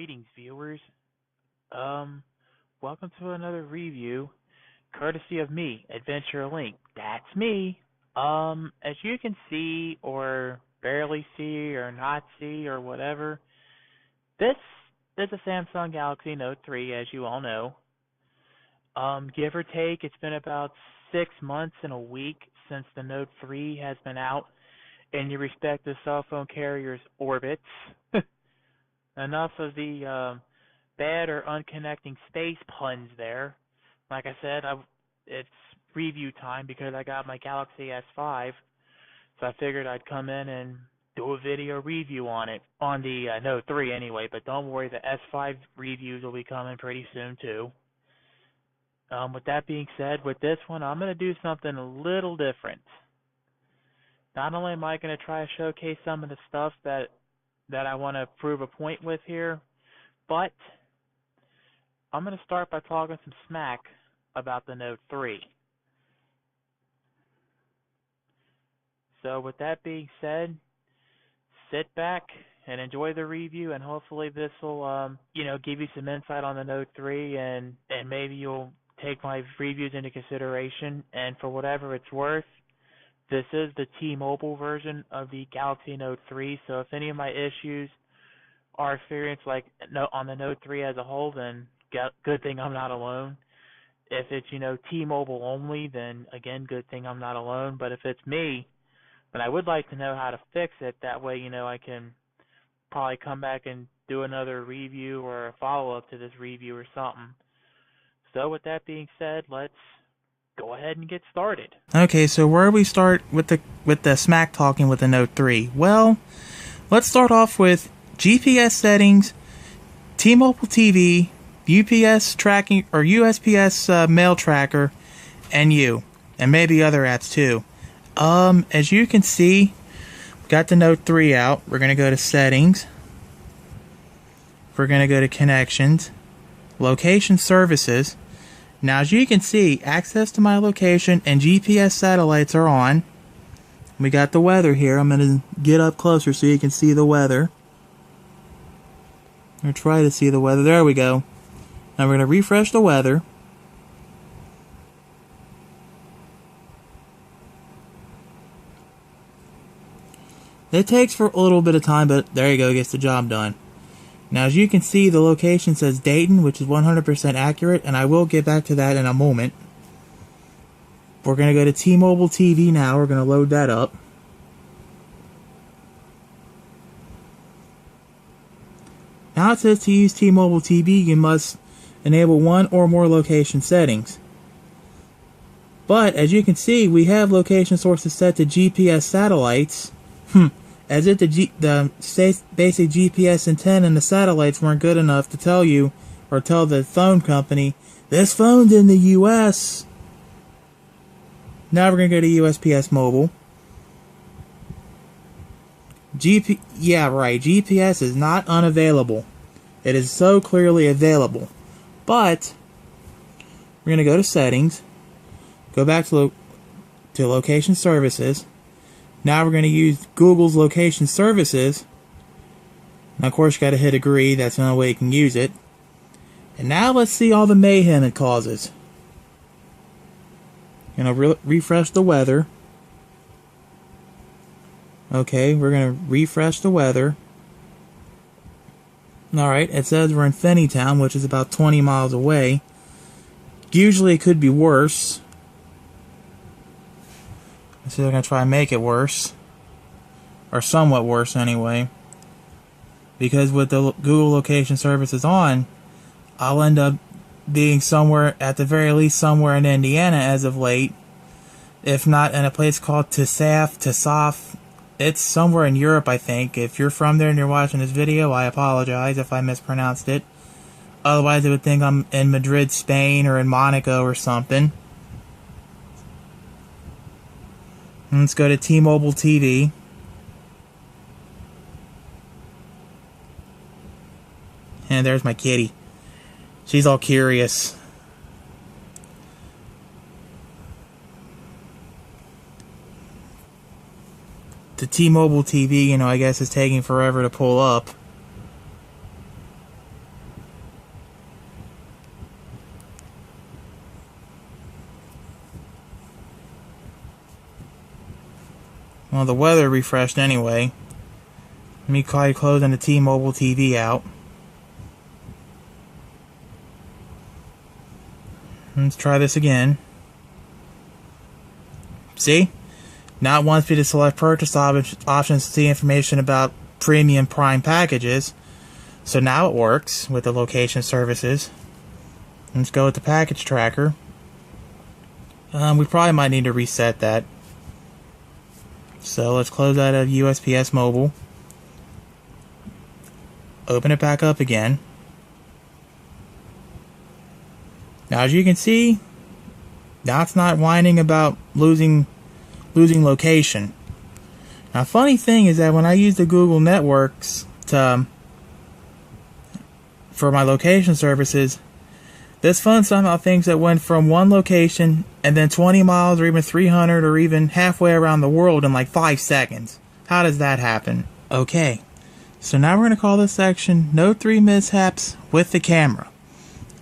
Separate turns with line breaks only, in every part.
Greetings, viewers. Um, Welcome to another review, courtesy of me, Adventure Link. That's me. As you can see, or barely see, or not see, or whatever, this is a Samsung Galaxy Note 3, as you all know. Give or take, it's been about 6 months and a week since the Note 3 has been out in your respective cell phone carrier's orbits. Enough of the bad or unconnecting space puns there. Like I said, it's review time because I got my Galaxy S5, so I figured I'd come in and do a video review on it, on the Note 3 anyway, but don't worry, the S5 reviews will be coming pretty soon too. With that being said, with this one, I'm going to do something a little different. Not only am I going to try to showcase some of the stuff that I want to prove a point with here, but I'm going to start by talking some smack about the Note 3. So with that being said, sit back and enjoy the review, and hopefully this will, give you some insight on the Note 3, and maybe you'll take my reviews into consideration. And for whatever it's worth, this is the T-Mobile version of the Galaxy Note 3, so if any of my issues are experienced on the Note 3 as a whole, then good thing I'm not alone. If it's, T-Mobile only, then again, good thing I'm not alone. But if it's me, then I would like to know how to fix it. That way, I can probably come back and do another review or a follow-up to this review or something. So with that being said, let's go ahead and get started.
Okay, so where do we start with the smack talking with the Note 3? Well, let's start off with GPS settings, T-Mobile TV, UPS tracking or USPS mail tracker, and maybe other apps too. As you can see, we got the Note 3 out. We're gonna go to settings. We're gonna go to connections, location services. Now, as you can see, access to my location and GPS satellites are on. We got the weather here. I'm going to get up closer so you can see the weather. Or try to see the weather. There we go. Now we're going to refresh the weather. It takes for a little bit of time, but there you go, gets the job done. Now, as you can see, the location says Dayton, which is 100% accurate, and I will get back to that in a moment. We're going to go to T-Mobile TV now. We're going to load that up. Now it says to use T-Mobile TV, you must enable one or more location settings. But, as you can see, we have location sources set to GPS satellites. As if the basic GPS antenna and the satellites weren't good enough to tell you, or tell the phone company, this phone's in the US. Now we're going to go to USPS Mobile. GPS is not unavailable. It is so clearly available. But, we're going to go to settings, go back to location services. Now we're going to use Google's location services. Now, of course, you got to hit agree. That's the only way you can use it. And now let's see all the mayhem it causes. Refresh the weather. Okay, we're going to refresh the weather. Alright, it says we're in Finneytown, which is about 20 miles away. Usually it could be worse. Let's see if I can try and make it worse. Or somewhat worse anyway. Because with the Google location services on, I'll end up being somewhere, at the very least somewhere in Indiana as of late. If not in a place called Tisaf. It's somewhere in Europe, I think. If you're from there and you're watching this video, I apologize if I mispronounced it. Otherwise, I would think I'm in Madrid, Spain, or in Monaco or something. Let's go to T-Mobile TV. And there's my kitty. She's all curious. The T-Mobile TV, I guess is taking forever to pull up. Well, the weather refreshed anyway. Let me try closing the T-Mobile TV out. Let's try this again. See? Now it wants me to select purchase options to see information about premium prime packages. So now it works with the location services. Let's go with the package tracker. We probably might need to reset that. So let's close out of USPS Mobile. Open it back up again. Now as you can see, now it's not whining about losing location. Now funny thing is that when I use the Google networks for my location services, this phone somehow thinks it went from one location and then 20 miles or even 300 or even halfway around the world in like 5 seconds. How does that happen? Okay, so now we're going to call this section Note 3 Mishaps with the Camera.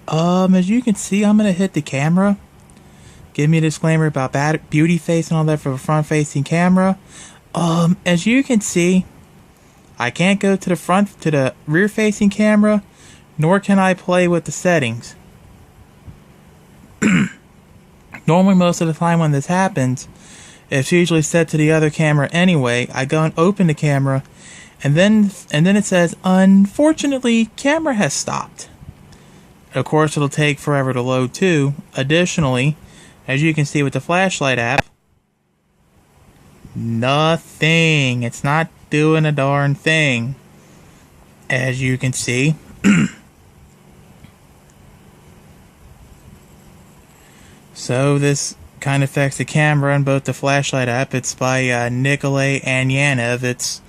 As you can see, I'm going to hit the camera. Give me a disclaimer about beauty face and all that for the front-facing camera. As you can see, I can't go to the rear-facing camera, nor can I play with the settings. Normally, most of the time when this happens, it's usually set to the other camera anyway. I go and open the camera, and then it says, unfortunately, camera has stopped. Of course, it'll take forever to load too. Additionally, as you can see with the flashlight app, nothing. It's not doing a darn thing. As you can see. So this kind of affects the camera on both the flashlight app. It's by Nikolay Anyanev. It's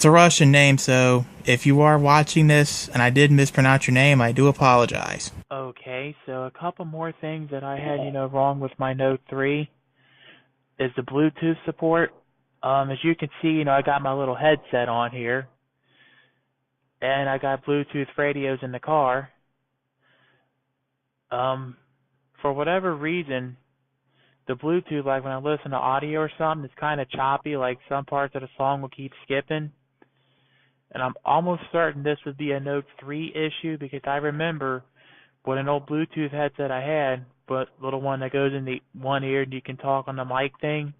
a Russian name, so if you are watching this and I did mispronounce your name, I do apologize.
Okay, so a couple more things that I had, wrong with my Note 3 is the Bluetooth support. As you can see, I got my little headset on here, and I got Bluetooth radios in the car. For whatever reason, the Bluetooth, like when I listen to audio or something, it's kind of choppy, like some parts of the song will keep skipping. And I'm almost certain this would be a Note 3 issue, because I remember with an old Bluetooth headset I had, but little one that goes in the one ear and you can talk on the mic thing.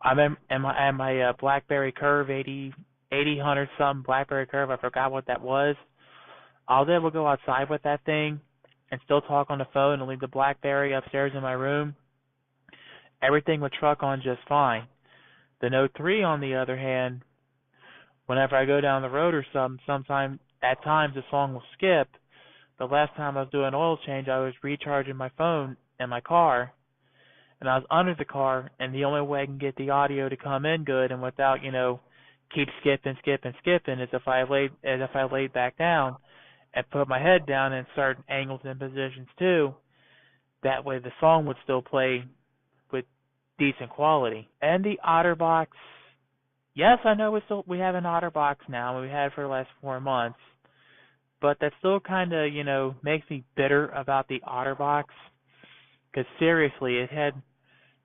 I remember my BlackBerry Curve 8000 something BlackBerry Curve, I forgot what that was. I was able to go outside with that thing and still talk on the phone and leave the BlackBerry upstairs in my room. Everything would truck on just fine. The Note 3, on the other hand, whenever I go down the road or something, at times the song will skip. The last time I was doing an oil change, I was recharging my phone in my car, and I was under the car, and the only way I can get the audio to come in good and without, keep skipping, is if I laid back down and put my head down in certain angles and positions too. That way the song would still play with decent quality. And the OtterBox, yes, I know we have an OtterBox now, and we had it for the last 4 months. But that still kind of, makes me bitter about the OtterBox. Because seriously, it had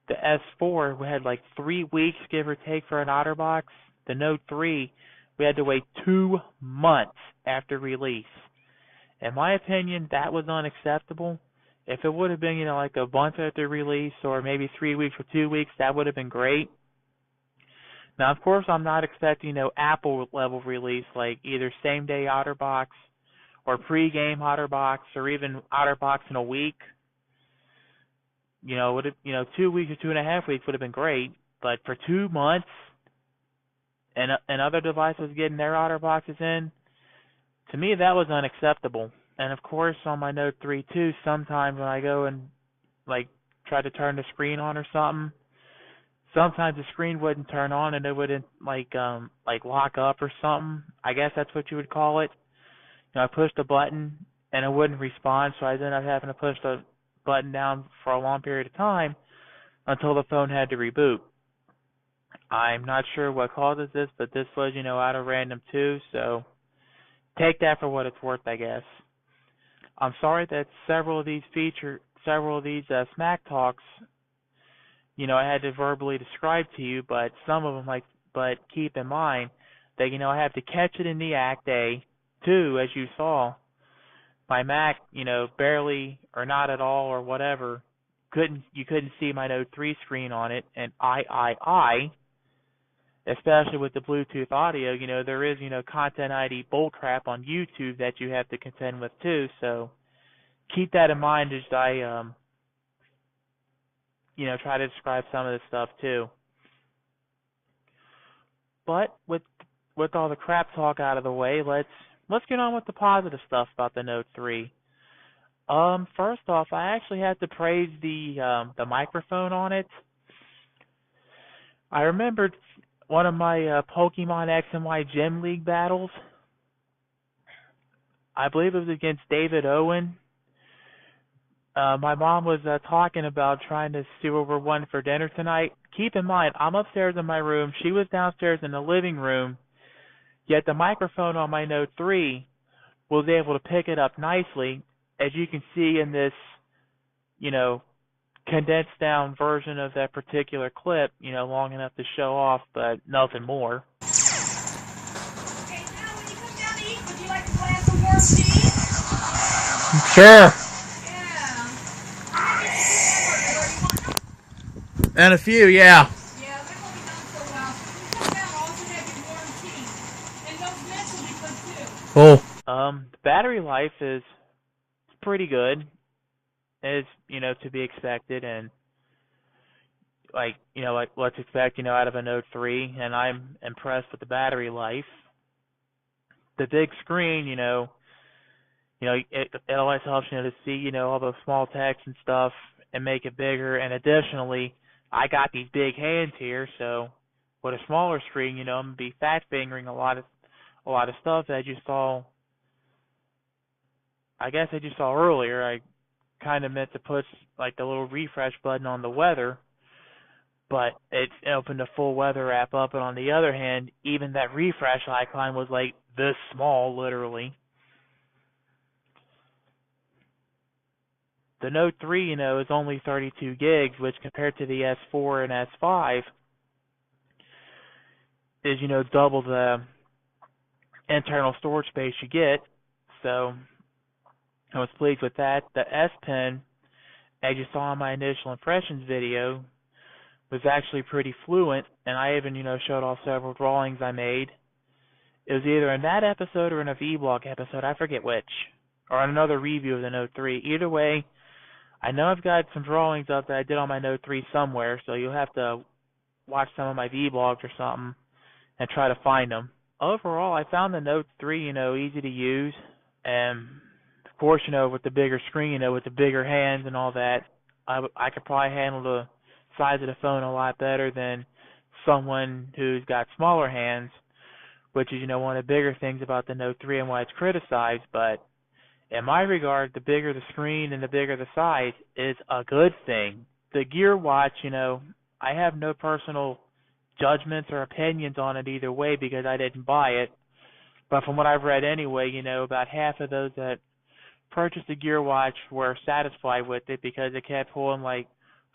the S4, we had like 3 weeks, give or take, for an OtterBox. The Note 3, we had to wait 2 months after release. In my opinion, that was unacceptable. If it would have been, like a month after release, or maybe 3 weeks or 2 weeks, that would have been great. Now, of course, I'm not expecting Apple level release, like either same day OtterBox or pre-game OtterBox, or even OtterBox in a week. Would it, 2 weeks or 2.5 weeks would have been great, but for 2 months, and other devices getting their OtterBoxes in, to me that was unacceptable. And of course, on my Note 3 too, sometimes when I go and like try to turn the screen on or something, sometimes the screen wouldn't turn on and it wouldn't like lock up or something. I guess that's what you would call it. I pushed a button and it wouldn't respond, so I ended up having to push the button down for a long period of time until the phone had to reboot. I'm not sure what causes this, but this was, out of random too, so take that for what it's worth, I guess. I'm sorry that several of these Smack Talks I had to verbally describe to you, but some of them, but keep in mind that, I have to catch it in the act. Two, as you saw, my Mac, barely or not at all or whatever, you couldn't see my Note 3 screen on it, and especially with the Bluetooth audio, there is, content ID bullcrap on YouTube that you have to contend with too, so keep that in mind as I, try to describe some of this stuff too. But with all the crap talk out of the way, let's get on with the positive stuff about the Note 3. First off, I actually have to praise the microphone on it. I remembered one of my Pokemon X and Y Gym League battles. I believe it was against David Owen. My mom was talking about trying to see what we're wanting for dinner tonight. Keep in mind, I'm upstairs in my room. She was downstairs in the living room. Yet the microphone on my Note 3 was able to pick it up nicely, as you can see in this, condensed down version of that particular clip, long enough to show off, but nothing more.
Okay, now when you come down to eat, would you like a glass of warm tea?
Sure.
Yeah. Maybe where you want.
And a few, yeah.
Yeah, they won't be done for a while. When you come down, I'll also have your warm tea. And those mints will be good too.
Cool.
The battery life is pretty good. It's, to be expected, and like let's expect, out of a Note 3, and I'm impressed with the battery life. The big screen, it always helps to see, all those small text and stuff and make it bigger. And additionally, I got these big hands here, so with a smaller screen, I'm gonna be fat fingering a lot of stuff that you saw. I guess I just saw earlier. I kind of meant to push like the little refresh button on the weather, but it opened the full weather app up, and on the other hand, even that refresh icon was like this small, literally. The Note 3, is only 32 gigs, which compared to the S4 and S5 is, double the internal storage space you get. So I was pleased with that. The S Pen, as you saw in my initial impressions video, was actually pretty fluent, and I even, showed off several drawings I made. It was either in that episode or in a vlog episode, I forget which, or in another review of the Note 3. Either way, I know I've got some drawings up that I did on my Note 3 somewhere, so you'll have to watch some of my vlogs or something and try to find them. Overall, I found the Note 3, easy to use, and of course, with the bigger screen, with the bigger hands and all that, I could probably handle the size of the phone a lot better than someone who's got smaller hands, which is, one of the bigger things about the Note 3 and why it's criticized. But in my regard, the bigger the screen and the bigger the size is a good thing. The Gear Watch, I have no personal judgments or opinions on it either way because I didn't buy it. But from what I've read anyway, about half of those that purchased the Gear Watch were satisfied with it because it kept pulling like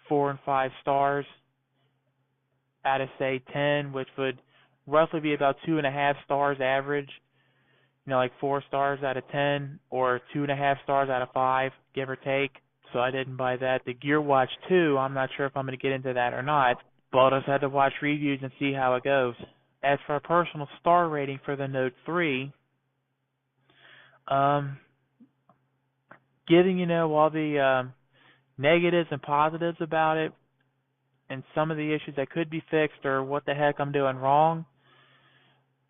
4 and 5 stars out of, say, 10, which would roughly be about 2.5 stars average. Like 4 stars out of 10 or 2.5 stars out of 5, give or take. So I didn't buy that. The Gear Watch 2, I'm not sure if I'm going to get into that or not, but I just had to watch reviews and see how it goes. As for a personal star rating for the Note 3, giving, all the negatives and positives about it and some of the issues that could be fixed or what the heck I'm doing wrong,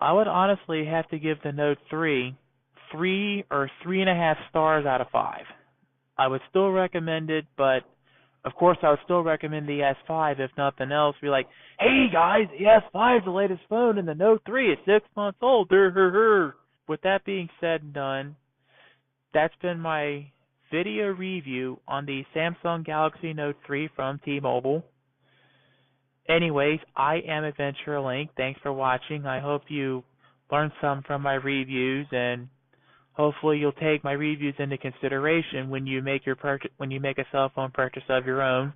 I would honestly have to give the Note 3 3 or 3.5 stars out of 5. I would still recommend it, but of course I would still recommend the S5 if nothing else. Be like, hey guys, the S5 is the latest phone and the Note 3 is 6 months old. With that being said and done, that's been my video review on the Samsung Galaxy Note 3 from T-Mobile. Anyways, I am Adventure Link. Thanks for watching. I hope you learned some from my reviews, and hopefully you'll take my reviews into consideration when you make a cell phone purchase of your own.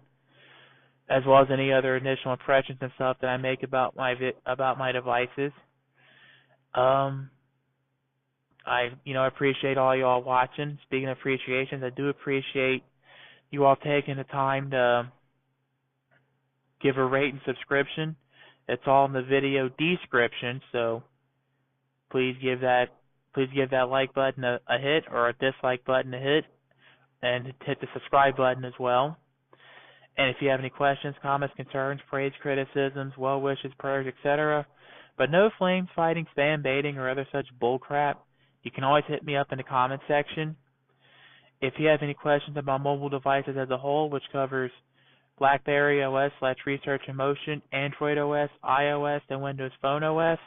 as well as any other initial impressions and stuff that I make about my devices. Um, I appreciate all y'all watching. Speaking of appreciations, I do appreciate you all taking the time to give a rate and subscription. It's all in the video description, so please give that like button a hit, or a dislike button a hit, and hit the subscribe button as well. And if you have any questions, comments, concerns, praise, criticisms, well wishes, prayers, etc., but no flames fighting, spam baiting, or other such bullcrap, you can always hit me up in the comment section. If you have any questions about mobile devices as a whole, which covers BlackBerry OS/Research and Motion, Android OS, iOS, and Windows Phone OS,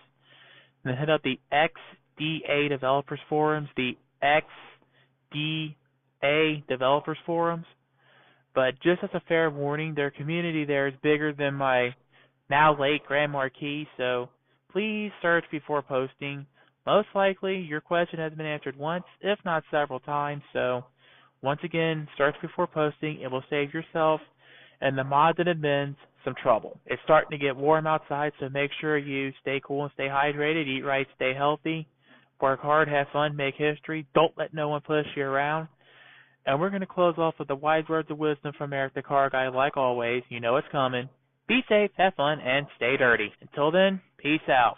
then hit up the XDA Developers Forums, the XDA Developers Forums. But just as a fair warning, their community there is bigger than my now late Grand Marquis, so please search before posting. Most likely, your question has been answered once, if not several times, so once again, search before posting. It will save yourself and the mods and admins some trouble. It's starting to get warm outside, so make sure you stay cool and stay hydrated, eat right, stay healthy, work hard, have fun, make history. Don't let no one push you around. And we're going to close off with the wise words of wisdom from Eric the Car Guy. Like always, you know it's coming. Be safe, have fun, and stay dirty. Until then, peace out.